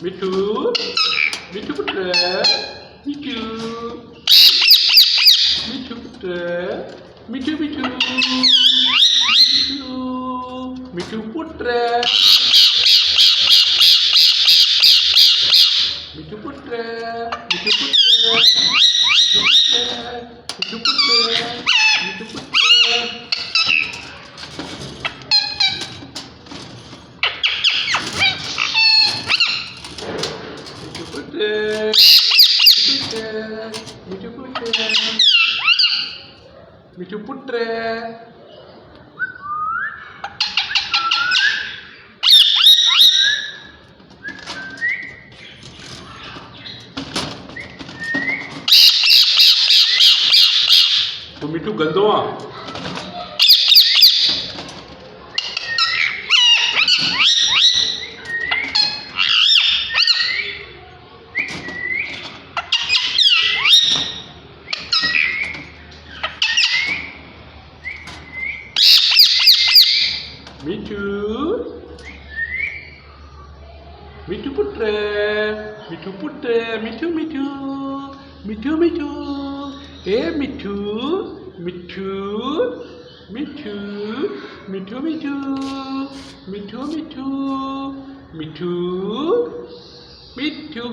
मिठू मिठू पुत्र मिठू मिठू पुत्र मिठू मिठू मिठू पुत्र मिठू पुत्र मिठू पुत्र मिठू पुत्र मिठू पुत्र मिठू पुत्र तो मिठू गंदो मिठू मिठू पुत्र मिठू पुत्र मिठू मिठू मिठू मिठू ए मिठू मिठू मिठू मिठू मिठू मिठू मिठू मिठू मिठू